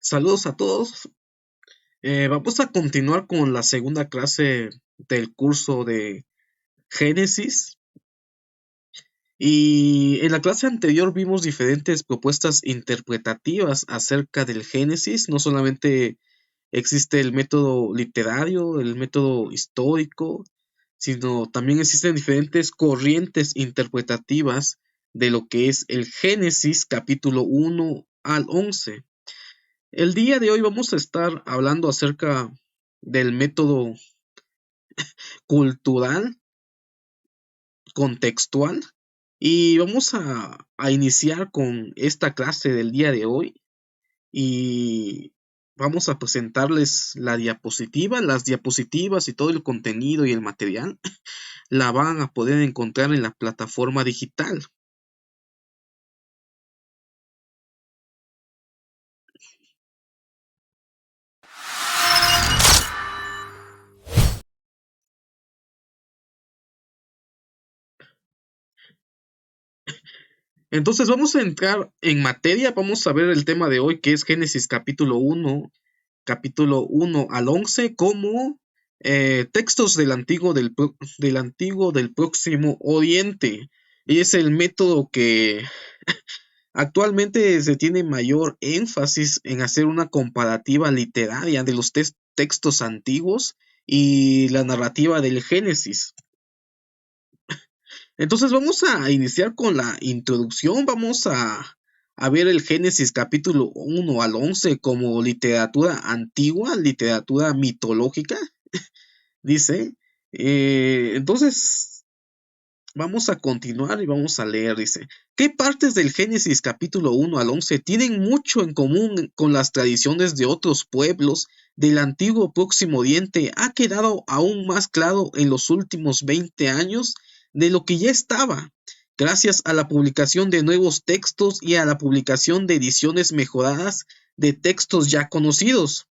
Saludos a todos. Vamos a continuar con la segunda clase del curso de Génesis. Y en la clase anterior vimos diferentes propuestas interpretativas acerca del Génesis. No solamente existe el método literario, el método histórico, sino también existen diferentes corrientes interpretativas de lo que es el Génesis capítulo 1 al 11. El día de hoy vamos a estar hablando acerca del método cultural, contextual, y vamos a iniciar con esta clase del día de hoy y vamos a presentarles la diapositiva, las diapositivas y todo el contenido y el material la van a poder encontrar en la plataforma digital. Entonces vamos a entrar en materia, vamos a ver el tema de hoy que es Génesis capítulo 1 al 11 como textos del Próximo Oriente. Y es el método que actualmente se tiene mayor énfasis en hacer una comparativa literaria de los textos antiguos y la narrativa del Génesis. Entonces vamos a iniciar con la introducción, vamos a ver el Génesis capítulo 1 al 11 como literatura antigua, literatura mitológica, dice. Entonces vamos a continuar y vamos a leer, dice. ¿Qué partes del Génesis capítulo 1 al 11 tienen mucho en común con las tradiciones de otros pueblos del antiguo Próximo Oriente? Ha quedado aún más claro en los últimos 20 años de lo que ya estaba, gracias a la publicación de nuevos textos y a la publicación de ediciones mejoradas de textos ya conocidos.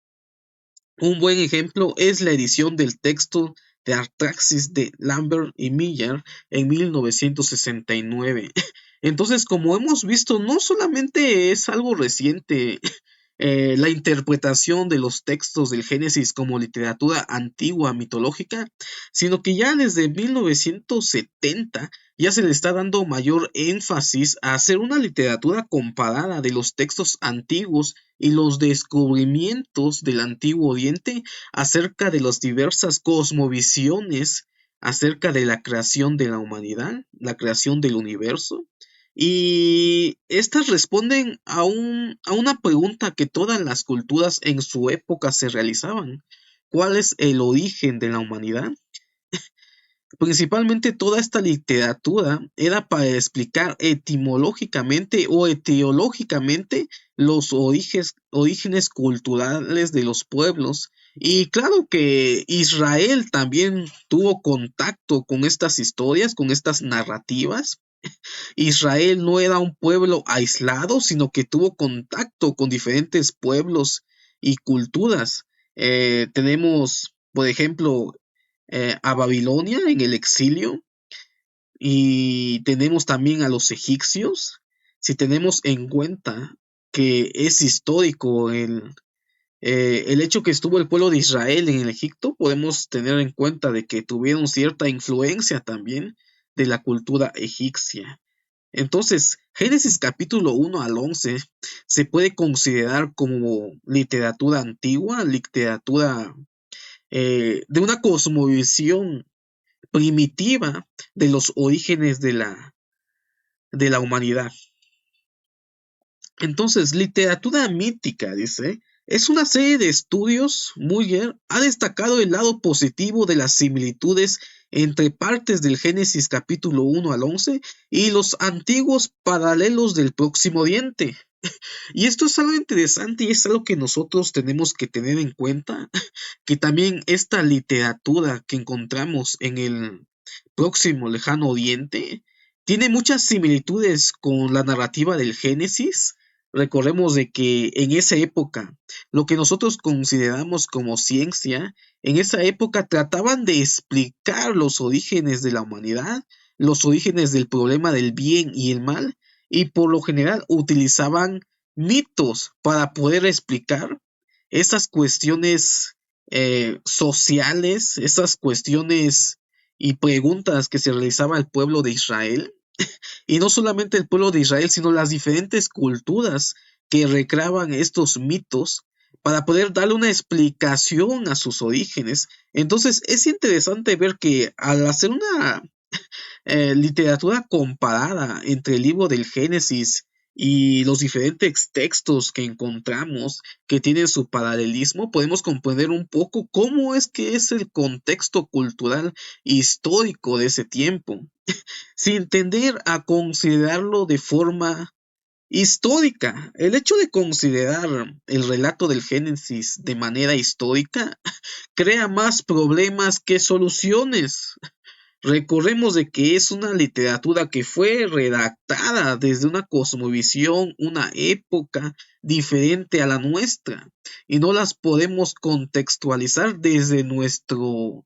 Un buen ejemplo es la edición del texto de Artaxis de Lambert y Miller en 1969. Entonces, como hemos visto, no solamente es algo reciente la interpretación de los textos del Génesis como literatura antigua mitológica, sino que ya desde 1970 ya se le está dando mayor énfasis a hacer una literatura comparada de los textos antiguos y los descubrimientos del Antiguo Oriente acerca de las diversas cosmovisiones acerca de la creación de la humanidad, la creación del universo. Y estas responden a una pregunta que todas las culturas en su época se realizaban. ¿Cuál es el origen de la humanidad? Principalmente toda esta literatura era para explicar etimológicamente o etiológicamente los orígenes culturales de los pueblos. Y claro que Israel también tuvo contacto con estas historias, con estas narrativas. Israel no era un pueblo aislado, sino que tuvo contacto con diferentes pueblos y culturas. Tenemos, por ejemplo, a Babilonia en el exilio y tenemos también a los egipcios. Si tenemos en cuenta que es histórico el hecho que estuvo el pueblo de Israel en el Egipto, podemos tener en cuenta de que tuvieron cierta influencia también de la cultura egipcia. Entonces, Génesis capítulo 1 al 11 se puede considerar como literatura antigua, literatura de una cosmovisión primitiva de los orígenes de la humanidad. Entonces, literatura mítica, dice, es una serie de estudios. Muller ha destacado el lado positivo de las similitudes entre partes del Génesis capítulo 1 al 11 y los antiguos paralelos del Próximo Oriente. Y esto es algo interesante y es algo que nosotros tenemos que tener en cuenta, que también esta literatura que encontramos en el Próximo Lejano Oriente tiene muchas similitudes con la narrativa del Génesis. Recordemos de que en esa época, lo que nosotros consideramos como ciencia, en esa época trataban de explicar los orígenes de la humanidad, los orígenes del problema del bien y el mal, y por lo general utilizaban mitos para poder explicar esas cuestiones sociales, esas cuestiones y preguntas que se realizaba el pueblo de Israel. Y no solamente el pueblo de Israel, sino las diferentes culturas que recreaban estos mitos para poder darle una explicación a sus orígenes. Entonces es interesante ver que al hacer una literatura comparada entre el libro del Génesis y los diferentes textos que encontramos que tienen su paralelismo, podemos comprender un poco cómo es que es el contexto cultural histórico de ese tiempo, sin tender a considerarlo de forma histórica. El hecho de considerar el relato del Génesis de manera histórica crea más problemas que soluciones. Recordemos de que es una literatura que fue redactada desde una cosmovisión, una época diferente a la nuestra, y no las podemos contextualizar desde nuestro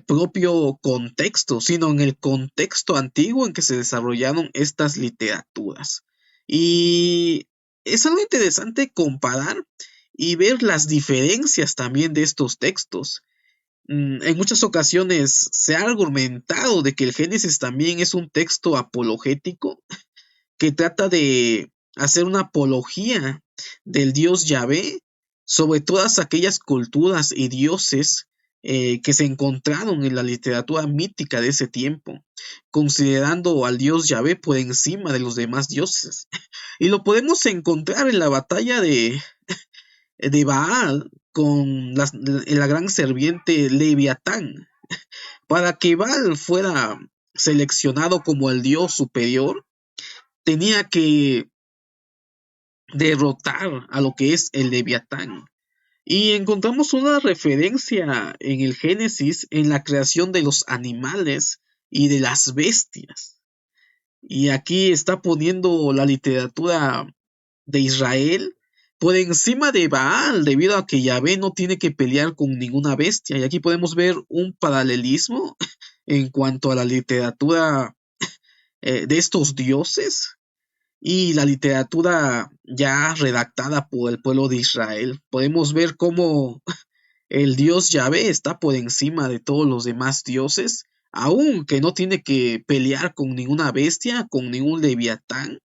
propio contexto, sino en el contexto antiguo en que se desarrollaron estas literaturas. Y es algo interesante comparar y ver las diferencias también de estos textos. En muchas ocasiones se ha argumentado de que el Génesis también es un texto apologético que trata de hacer una apología del dios Yahvé sobre todas aquellas culturas y dioses que se encontraron en la literatura mítica de ese tiempo, considerando al dios Yahvé por encima de los demás dioses. Y lo podemos encontrar en la batalla de Baal con la gran serpiente Leviatán. Para que Baal fuera seleccionado como el dios superior, tenía que derrotar a lo que es el Leviatán. Y encontramos una referencia en el Génesis en la creación de los animales y de las bestias. Y aquí está poniendo la literatura de Israel por encima de Baal, debido a que Yahvé no tiene que pelear con ninguna bestia. Y aquí podemos ver un paralelismo en cuanto a la literatura de estos dioses y la literatura ya redactada por el pueblo de Israel. Podemos ver cómo el dios Yahvé está por encima de todos los demás dioses, aunque no tiene que pelear con ninguna bestia, con ningún leviatán,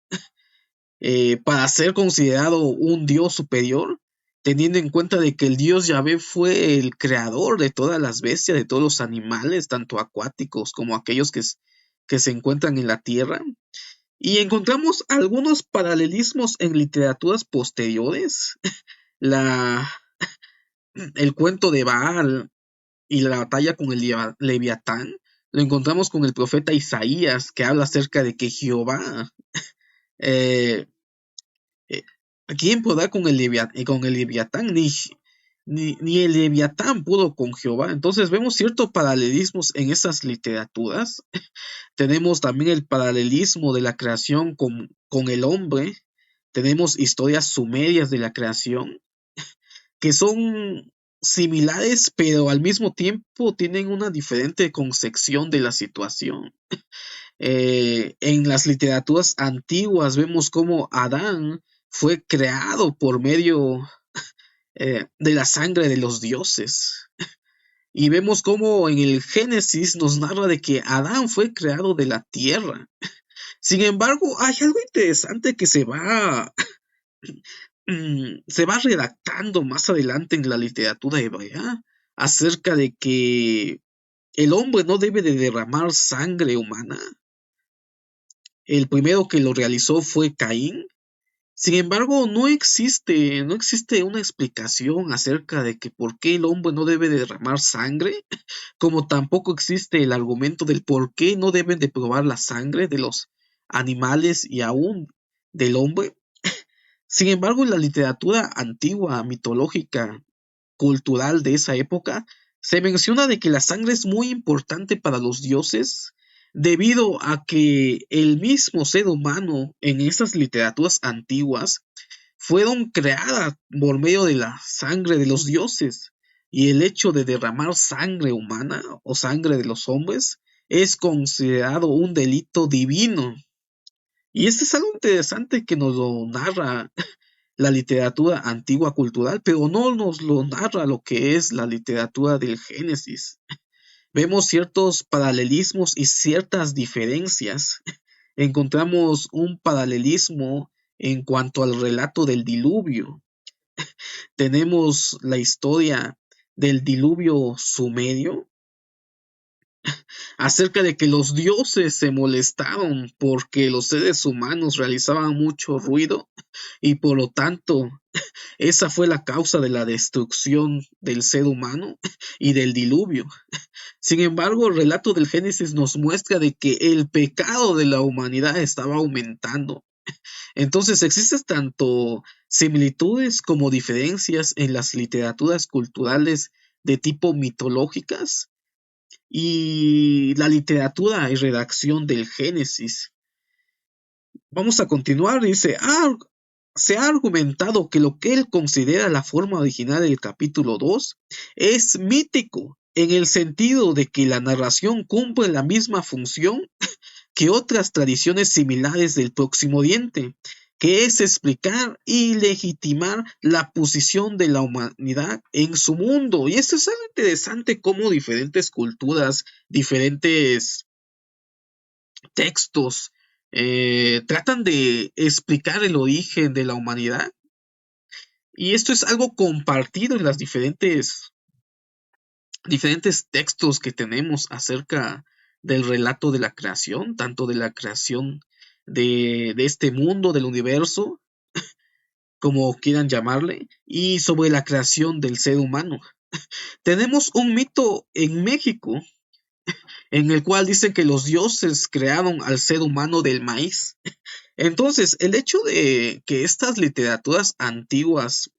para ser considerado un dios superior, teniendo en cuenta de que el dios Yahvé fue el creador de todas las bestias, de todos los animales, tanto acuáticos como aquellos que se encuentran en la tierra. Y encontramos algunos paralelismos en literaturas posteriores. La, el cuento de Baal y la batalla con el Leviatán lo encontramos con el profeta Isaías, que habla acerca de que Jehová, eh, eh, ¿quién podrá con el Leviatán? Ni el Leviatán pudo con Jehová. Entonces vemos ciertos paralelismos en esas literaturas. Tenemos también el paralelismo de la creación con el hombre. Tenemos historias sumerias de la creación que son similares, pero al mismo tiempo tienen una diferente concepción de la situación. En las literaturas antiguas vemos cómo Adán fue creado por medio de la sangre de los dioses. Y vemos cómo en el Génesis nos narra de que Adán fue creado de la tierra. Sin embargo, hay algo interesante que se va redactando más adelante en la literatura hebrea acerca de que el hombre no debe de derramar sangre humana. El primero que lo realizó fue Caín. Sin embargo, no existe una explicación acerca de que por qué el hombre no debe de derramar sangre, como tampoco existe el argumento del por qué no deben de probar la sangre de los animales y aún del hombre. Sin embargo, en la literatura antigua, mitológica, cultural de esa época, se menciona de que la sangre es muy importante para los dioses, debido a que el mismo ser humano en esas literaturas antiguas fueron creadas por medio de la sangre de los dioses, y el hecho de derramar sangre humana o sangre de los hombres es considerado un delito divino. Y este es algo interesante que nos lo narra la literatura antigua cultural, pero no nos lo narra lo que es la literatura del Génesis. Vemos ciertos paralelismos y ciertas diferencias. Encontramos un paralelismo en cuanto al relato del diluvio. Tenemos la historia del diluvio sumerio, acerca de que los dioses se molestaron porque los seres humanos realizaban mucho ruido y por lo tanto esa fue la causa de la destrucción del ser humano y del diluvio. Sin embargo, el relato del Génesis nos muestra de que el pecado de la humanidad estaba aumentando. Entonces existen tanto similitudes como diferencias en las literaturas culturales de tipo mitológicas y la literatura y redacción del Génesis. Vamos a continuar, dice, se ha argumentado que lo que él considera la forma original del capítulo 2 es mítico, en el sentido de que la narración cumple la misma función que otras tradiciones similares del Próximo Oriente, que es explicar y legitimar la posición de la humanidad en su mundo. Y esto es algo interesante, cómo diferentes culturas, diferentes textos tratan de explicar el origen de la humanidad. Y esto es algo compartido en las diferentes textos que tenemos acerca del relato de la creación, tanto de la creación de este mundo, del universo, como quieran llamarle, y sobre la creación del ser humano. Tenemos un mito en México en el cual dicen que los dioses crearon al ser humano del maíz. Entonces, el hecho de que estas literaturas antiguas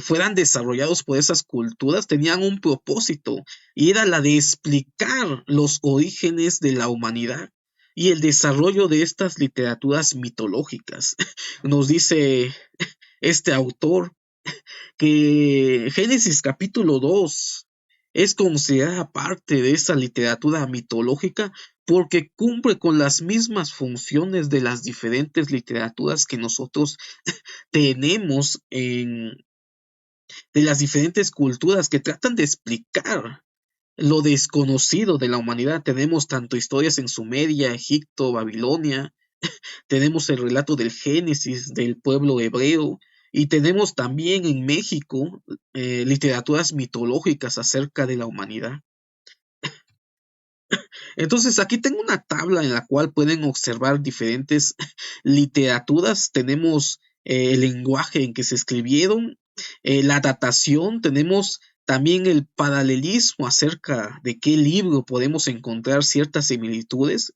fueran desarrollados por esas culturas tenían un propósito y era la de explicar los orígenes de la humanidad y el desarrollo de estas literaturas mitológicas. Nos dice este autor que Génesis capítulo 2 es considerada parte de esa literatura mitológica porque cumple con las mismas funciones de las diferentes literaturas que nosotros tenemos de las diferentes culturas que tratan de explicar lo desconocido de la humanidad. Tenemos tanto historias en Sumeria, Egipto, Babilonia, tenemos el relato del Génesis del pueblo hebreo y tenemos también en México literaturas mitológicas acerca de la humanidad. Entonces aquí tengo una tabla en la cual pueden observar diferentes literaturas. Tenemos el lenguaje en que se escribieron, la datación, tenemos también el paralelismo acerca de qué libro podemos encontrar ciertas similitudes.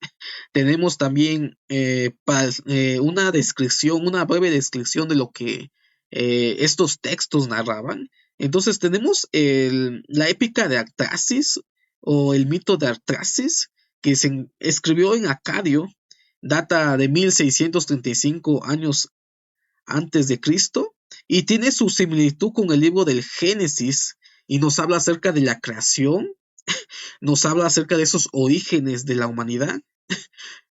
Tenemos también una descripción, una breve descripción de lo que estos textos narraban. Entonces tenemos la épica de Artaxis o el mito de Artaxis, que se escribió en acadio, data de 1635 años antes de Cristo, y tiene su similitud con el libro del Génesis, y nos habla acerca de la creación, nos habla acerca de esos orígenes de la humanidad.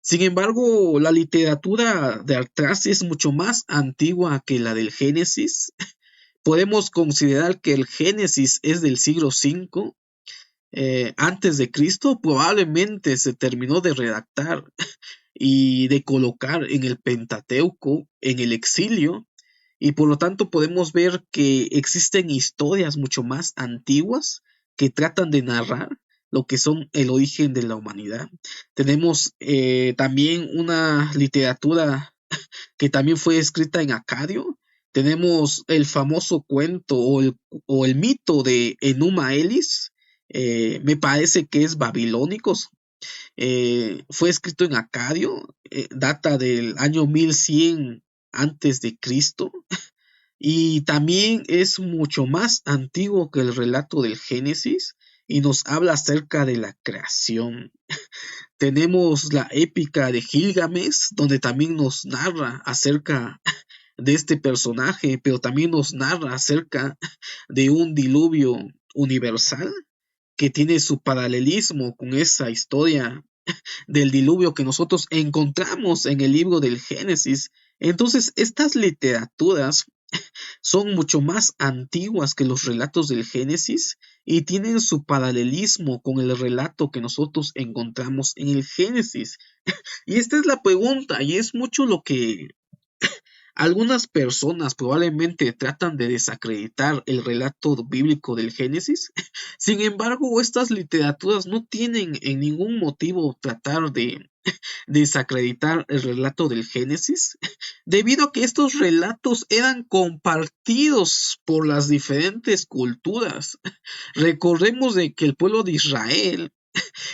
Sin embargo, la literatura de Artaxis es mucho más antigua que la del Génesis. Podemos considerar que el Génesis es del siglo V antes de Cristo. Probablemente se terminó de redactar y de colocar en el Pentateuco, en el exilio, y por lo tanto podemos ver que existen historias mucho más antiguas que tratan de narrar lo que son el origen de la humanidad. Tenemos también una literatura que también fue escrita en acadio. Tenemos el famoso cuento o el mito de Enuma Elis, me parece que es babilónico. Fue escrito en acadio, data del año 1100 antes de Cristo, y también es mucho más antiguo que el relato del Génesis y nos habla acerca de la creación. Tenemos la épica de Gilgamesh, donde también nos narra acerca de este personaje, pero también nos narra acerca de un diluvio universal que tiene su paralelismo con esa historia del diluvio que nosotros encontramos en el libro del Génesis. Entonces, estas literaturas son mucho más antiguas que los relatos del Génesis y tienen su paralelismo con el relato que nosotros encontramos en el Génesis. Y esta es la pregunta, y es mucho lo que algunas personas probablemente tratan de desacreditar el relato bíblico del Génesis. Sin embargo, estas literaturas no tienen en ningún motivo tratar de desacreditar el relato del Génesis, debido a que estos relatos eran compartidos por las diferentes culturas. Recordemos de que el pueblo de Israel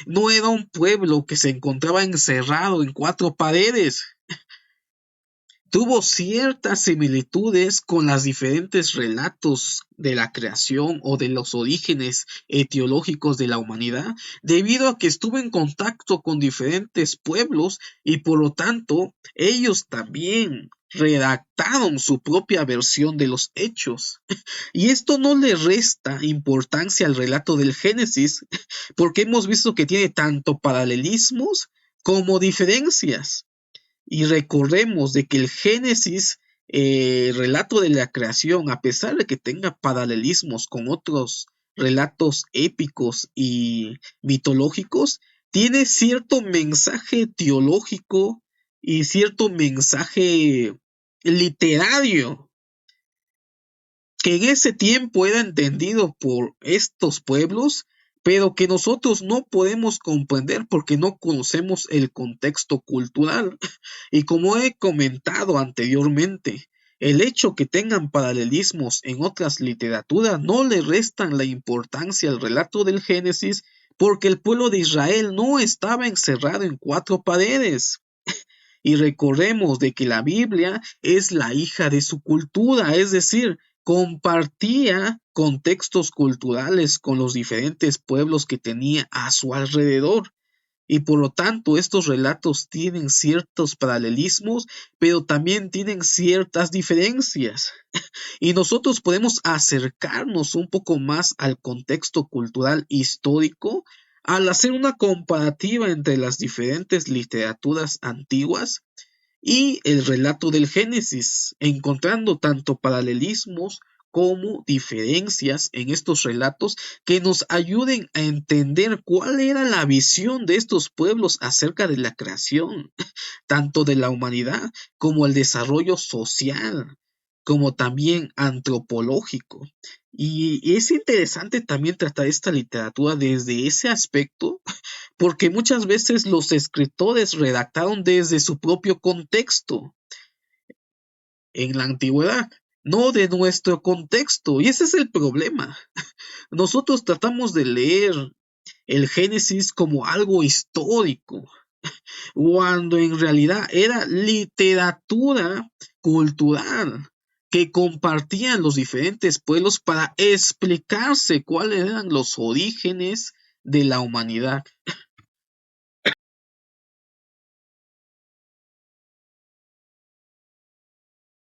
no era un pueblo que se encontraba encerrado en cuatro paredes. Tuvo ciertas similitudes con los diferentes relatos de la creación o de los orígenes etiológicos de la humanidad, debido a que estuvo en contacto con diferentes pueblos y por lo tanto ellos también redactaron su propia versión de los hechos. Y esto no le resta importancia al relato del Génesis, porque hemos visto que tiene tanto paralelismos como diferencias. Y recordemos de que el Génesis, relato de la creación, a pesar de que tenga paralelismos con otros relatos épicos y mitológicos, tiene cierto mensaje teológico y cierto mensaje literario que en ese tiempo era entendido por estos pueblos, pero que nosotros no podemos comprender porque no conocemos el contexto cultural. Y como he comentado anteriormente, el hecho que tengan paralelismos en otras literaturas no le restan la importancia al relato del Génesis, porque el pueblo de Israel no estaba encerrado en cuatro paredes. Y recordemos de que la Biblia es la hija de su cultura, es decir, compartía contextos culturales con los diferentes pueblos que tenía a su alrededor. Y por lo tanto, estos relatos tienen ciertos paralelismos, pero también tienen ciertas diferencias. Y nosotros podemos acercarnos un poco más al contexto cultural histórico al hacer una comparativa entre las diferentes literaturas antiguas y el relato del Génesis, encontrando tanto paralelismos como diferencias en estos relatos que nos ayuden a entender cuál era la visión de estos pueblos acerca de la creación, tanto de la humanidad como el desarrollo social, como también antropológico. Y es interesante también tratar esta literatura desde ese aspecto, porque muchas veces los escritores redactaron desde su propio contexto en la antigüedad, no de nuestro contexto. Y ese es el problema. Nosotros tratamos de leer el Génesis como algo histórico, cuando en realidad era literatura cultural que compartían los diferentes pueblos para explicarse cuáles eran los orígenes de la humanidad.